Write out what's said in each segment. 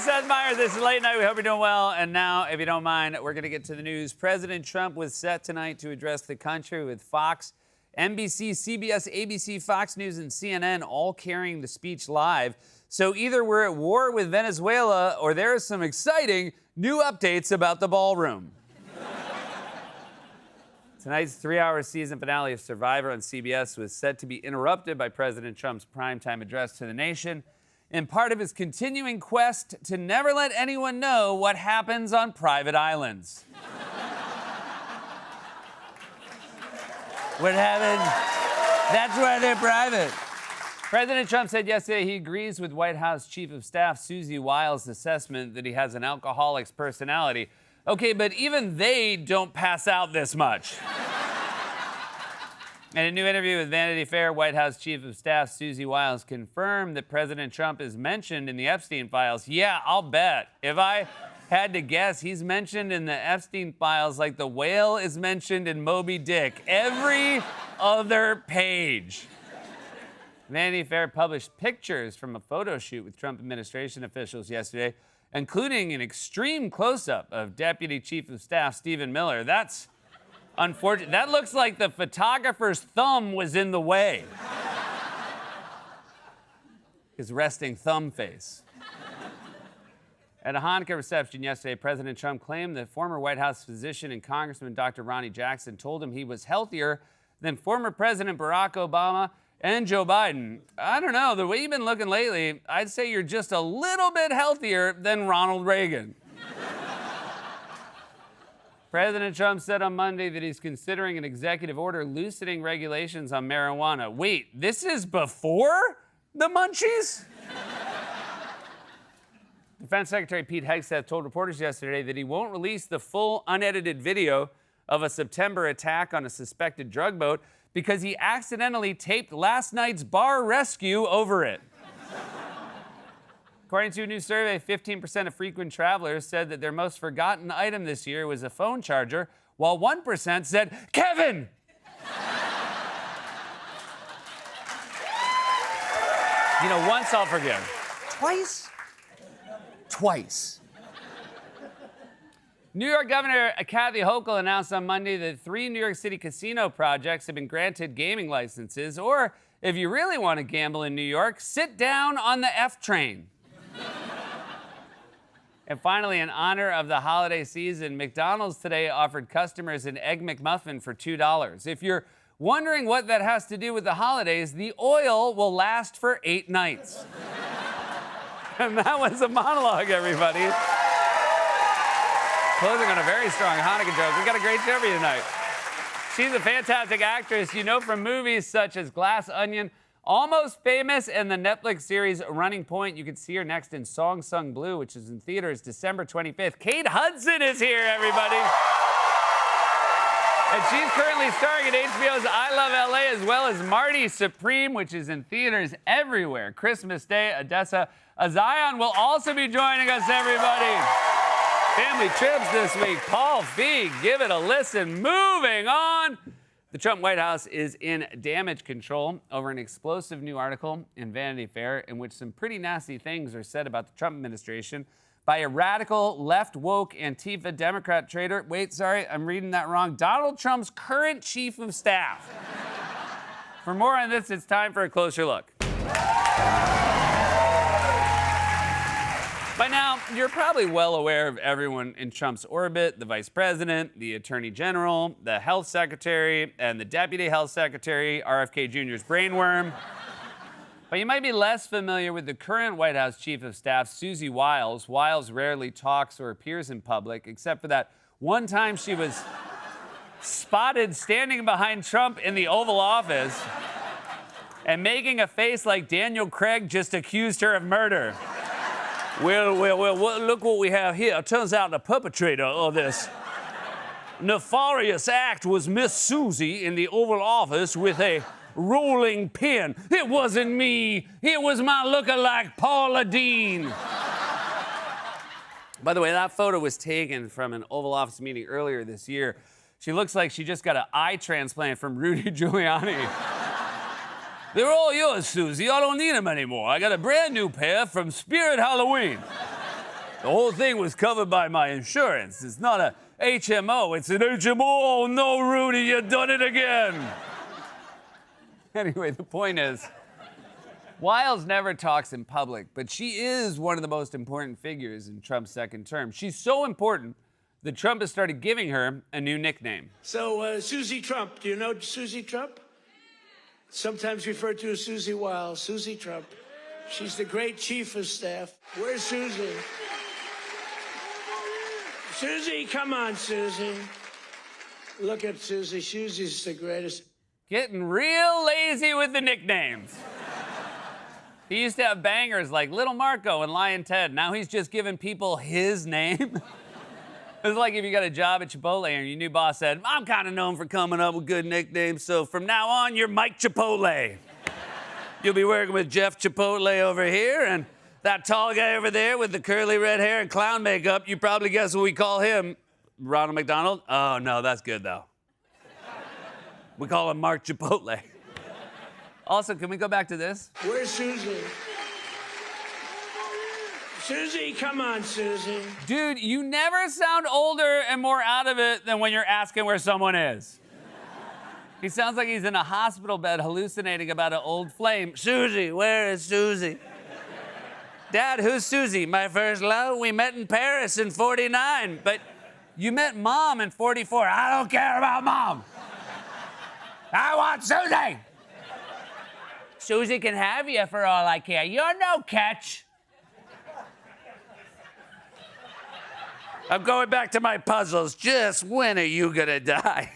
Seth Meyers. This is Late Night. We hope you're doing well. And now, if you don't mind, we're going to get to the news. President Trump was set tonight to address the country with Fox, NBC, CBS, ABC, Fox News, and CNN all carrying the speech live. So either we're at war with Venezuela or there are some exciting new updates about the ballroom. Tonight's three-hour season finale of Survivor on CBS was set to be interrupted by President Trump's primetime address to the nation in part of his continuing quest to never let anyone know what happens on private islands. What happened? That's why they're private. President Trump said yesterday he agrees with White House Chief of Staff Susie Wiles' assessment that he has an alcoholic's personality. Okay, but even they don't pass out this much. In a new interview with Vanity Fair, White House Chief of Staff Susie Wiles confirmed that President Trump is mentioned in the Epstein files. Yeah, I'll bet. If I had to guess, he's mentioned in the Epstein files like the whale is mentioned in Moby Dick. Every other page. Vanity Fair published pictures from a photo shoot with Trump administration officials yesterday, including an extreme close-up of Deputy Chief of Staff Stephen Miller. That's unfortunate. That looks like the photographer's thumb was in the way. His resting thumb face. At a Hanukkah reception yesterday, President Trump claimed that former White House physician and Congressman Dr. Ronnie Jackson told him he was healthier than former President Barack Obama and Joe Biden. I don't know, the way you've been looking lately, I'd say you're just a little bit healthier than Ronald Reagan. President Trump said on Monday that he's considering an executive order loosening regulations on marijuana. Wait, this is before the munchies? Defense Secretary Pete Hegseth told reporters yesterday that he won't release the full unedited video of a September attack on a suspected drug boat because he accidentally taped last night's bar rescue over it. According to a new survey, 15% of frequent travelers said that their most forgotten item this year was a phone charger, while 1% said, Kevin! You know, once I'll forgive. Twice? Twice. New York Governor Kathy Hochul announced on Monday that 3 New York City casino projects have been granted gaming licenses, or if you really want to gamble in New York, sit down on the F train. And finally, in honor of the holiday season, McDonald's today offered customers an Egg McMuffin for $2. If you're wondering what that has to do with the holidays, the oil will last for 8 nights. And that was a monologue, everybody. Closing on a very strong Hanukkah joke. We got a great show for you tonight. She's a fantastic actress you know from movies such as Glass Onion, Almost Famous, and the Netflix series Running Point. You can see her next in Song Sung Blue, which is in theaters December 25th. Kate Hudson is here, everybody. And she's currently starring in HBO's I Love LA, as well as Marty Supreme, which is in theaters everywhere. Christmas Day, Odessa Zion will also be joining us, everybody. Family trips this week. Paul Feig, give it a listen. Moving on. The Trump White House is in damage control over an explosive new article in Vanity Fair in which some pretty nasty things are said about the Trump administration by a radical, left-woke Antifa Democrat traitor. Wait, sorry, I'm reading that wrong. Donald Trump's current chief of staff. For more on this, it's time for a closer look. By now, you're probably well aware of everyone in Trump's orbit: the vice president, the attorney general, the health secretary, and the deputy health secretary, RFK Jr.'s brainworm. But you might be less familiar with the current White House chief of staff, Susie Wiles. Wiles rarely talks or appears in public, except for that one time she was spotted standing behind Trump in the Oval Office and making a face like Daniel Craig just accused her of murder. Well, look what we have here. It turns out the perpetrator of this nefarious act was Miss Susie in the Oval Office with a rolling pin. It wasn't me. It was my lookalike, Paula Deen. By the way, that photo was taken from an Oval Office meeting earlier this year. She looks like she just got an eye transplant from Rudy Giuliani. They're all yours, Susie. I don't need them anymore. I got a brand new pair from Spirit Halloween. The whole thing was covered by my insurance. It's not a HMO, it's an HMO. Oh, no, Rudy, you done it again. Anyway, the point is, Wiles never talks in public, but she is one of the most important figures in Trump's second term. She's so important that Trump has started giving her a new nickname. So, Susie Trump, do you know Susie Trump? Sometimes referred to as Susie Wiles, Susie Trump. She's the great chief of staff. Where's Susie? Susie, come on, Susie. Look at Susie. Susie's the greatest. Getting real lazy with the nicknames. He used to have bangers like Little Marco and Lion Ted. Now he's just giving people his name. It's like if you got a job at Chipotle and your new boss said, I'm kind of known for coming up with good nicknames, so from now on, you're Mike Chipotle. You'll be working with Jeff Chipotle over here, and that tall guy over there with the curly red hair and clown makeup, you probably guess what we call him. Ronald McDonald? Oh, no, that's good, though. We call him Mark Chipotle. Also, can we go back to this? Where's Susie? Susie, come on, Susie. Dude, you never sound older and more out of it than when you're asking where someone is. He sounds like he's in a hospital bed hallucinating about an old flame. Susie, where is Susie? Dad, who's Susie? My first love? We met in Paris in 49, but you met Mom in 44. I don't care about Mom. I want Susie. Susie can have you for all I care. You're no catch. I'm going back to my puzzles. Just when are you gonna die?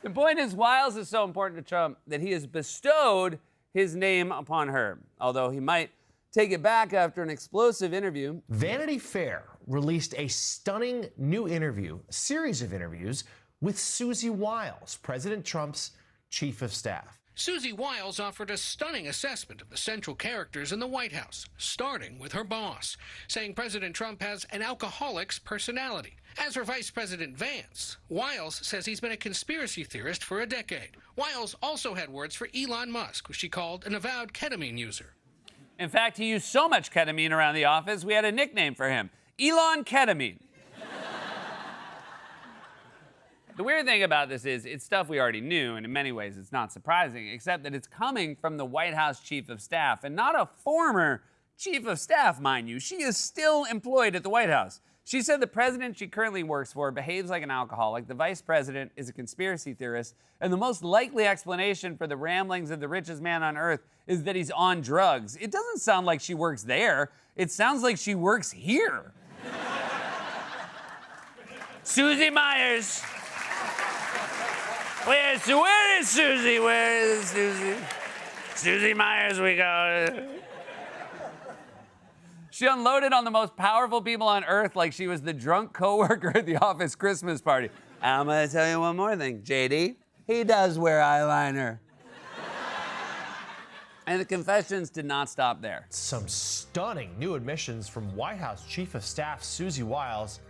The point is, Wiles is so important to Trump that he has bestowed his name upon her, although he might take it back after an explosive interview. Vanity Fair released a stunning new interview, a series of interviews with Susie Wiles, President Trump's chief of staff. Susie Wiles offered a stunning assessment of the central characters in the White House, starting with her boss, saying President Trump has an alcoholic's personality. As for Vice President Vance, Wiles says he's been a conspiracy theorist for a decade. Wiles also had words for Elon Musk, who she called an avowed ketamine user. In fact, he used so much ketamine around the office, we had a nickname for him, Elon Ketamine. The weird thing about this is it's stuff we already knew, and in many ways it's not surprising, except that it's coming from the White House chief of staff, and not a former chief of staff, mind you. She is still employed at the White House. She said the president she currently works for behaves like an alcoholic, the vice president is a conspiracy theorist, and the most likely explanation for the ramblings of the richest man on earth is that he's on drugs. It doesn't sound like she works there. It sounds like she works here. Susie Myers. Where is Susie? Where is Susie? Susie Myers, we got it. She unloaded on the most powerful people on earth like she was the drunk coworker at the office Christmas party. I'm gonna tell you one more thing, JD. He does wear eyeliner. And the confessions did not stop there. Some stunning new admissions from White House Chief of Staff Susie Wiles,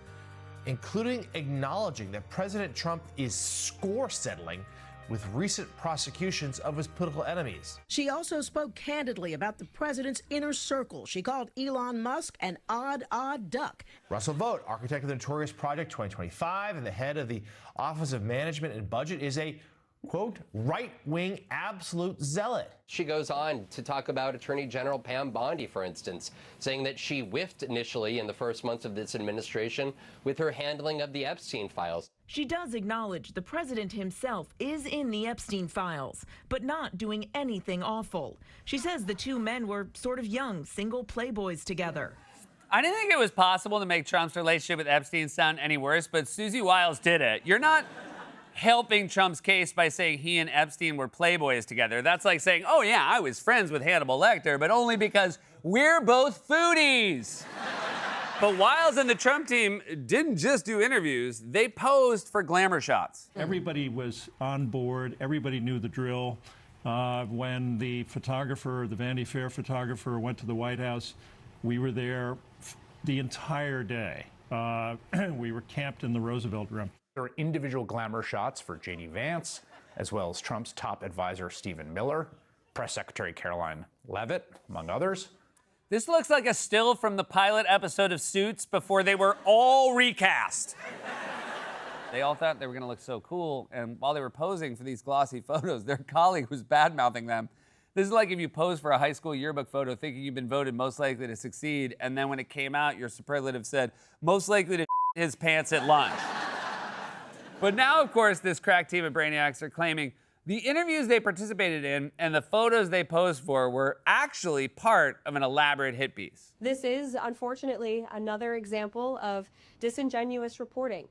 including acknowledging that President Trump is score settling with recent prosecutions of his political enemies. She also spoke candidly about the president's inner circle. She called Elon Musk an odd duck. Russell Vought, architect of the Notorious Project 2025 and the head of the Office of Management and Budget, is a, quote, right-wing absolute zealot. She goes on to talk about Attorney General Pam Bondi, for instance, saying that she whiffed initially in the first months of this administration with her handling of the Epstein files. She does acknowledge the president himself is in the Epstein files, but not doing anything awful. She says the two men were sort of young, single playboys together. I didn't think it was possible to make Trump's relationship with Epstein sound any worse, but Susie Wiles did it. You're not helping Trump's case by saying he and Epstein were playboys together. That's like saying, oh yeah, I was friends with Hannibal Lecter, but only because we're both foodies. But Wiles and the Trump team didn't just do interviews, they posed for glamour shots. Everybody was on board, everybody knew the drill. When the photographer, the Vanity Fair photographer, went to the White House, we were there the entire day. We were camped in the Roosevelt Room. There are individual glamour shots for J.D. Vance, as well as Trump's top advisor, Stephen Miller, Press Secretary Caroline Leavitt, among others. This looks like a still from the pilot episode of Suits before they were all recast. They all thought they were gonna look so cool, and while they were posing for these glossy photos, their colleague was bad-mouthing them. This is like if you pose for a high school yearbook photo thinking you've been voted most likely to succeed, and then when it came out, your superlative said, most likely to his pants at lunch. But now, of course, this crack team of brainiacs are claiming the interviews they participated in and the photos they posed for were actually part of an elaborate hit piece. This is, unfortunately, another example of disingenuous reporting,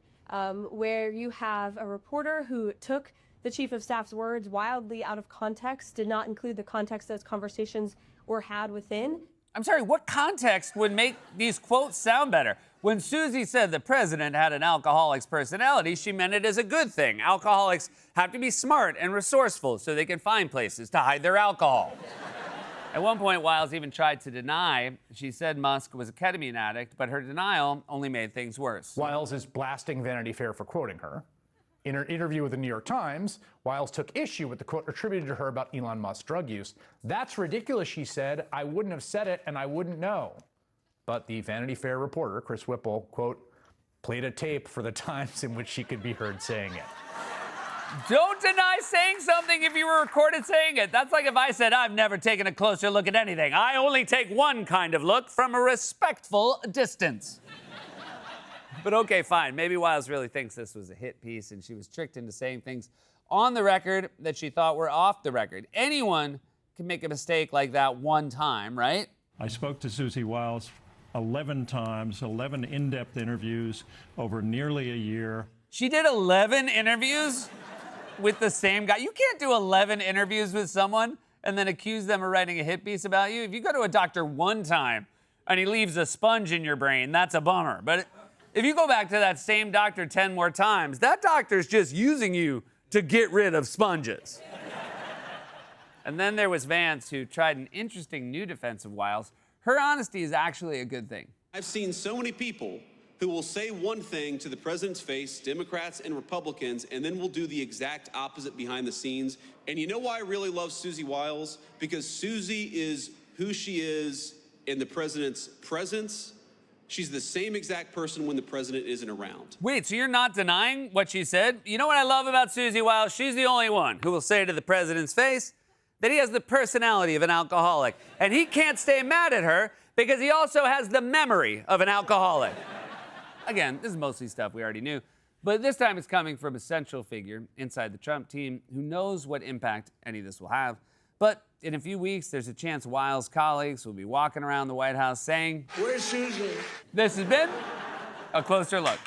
where you have a reporter who took the chief of staff's words wildly out of context, did not include the context those conversations were had within. I'm sorry, what context would make these quotes sound better? When Susie said the president had an alcoholic's personality, she meant it as a good thing. Alcoholics have to be smart and resourceful so they can find places to hide their alcohol. At one point, Wiles even tried to deny she said Musk was a ketamine addict, but her denial only made things worse. Wiles is blasting Vanity Fair for quoting her. In her interview with the New York Times, Wiles took issue with the quote attributed to her about Elon Musk's drug use. That's ridiculous, she said. I wouldn't have said it and I wouldn't know. But the Vanity Fair reporter, Chris Whipple, quote, played a tape for the times in which she could be heard saying it. Don't deny saying something if you were recorded saying it. That's like if I said, I've never taken a closer look at anything. I only take one kind of look from a respectful distance. But okay, fine. Maybe Wiles really thinks this was a hit piece and she was tricked into saying things on the record that she thought were off the record. Anyone can make a mistake like that one time, right? I spoke to Susie Wiles 11 times, 11 in-depth interviews over nearly a year. She did 11 interviews with the same guy. You can't do 11 interviews with someone and then accuse them of writing a hit piece about you. If you go to a doctor one time and he leaves a sponge in your brain, that's a bummer. But if you go back to that same doctor 10 more times, that doctor's just using you to get rid of sponges. And then there was Vance, who tried an interesting new defense of Wiles. Her honesty is actually a good thing. I've seen so many people who will say one thing to the president's face, Democrats and Republicans, and then will do the exact opposite behind the scenes. And you know why I really love Susie Wiles? Because Susie is who she is in the president's presence. She's the same exact person when the president isn't around. Wait, so you're not denying what she said? You know what I love about Susie Wiles? She's the only one who will say to the president's face that he has the personality of an alcoholic. And he can't stay mad at her because he also has the memory of an alcoholic. Again, this is mostly stuff we already knew, but this time it's coming from a central figure inside the Trump team who knows what impact any of this will have. But in a few weeks, there's a chance Wiles' colleagues will be walking around the White House saying, Where's Susie? This has been A Closer Look.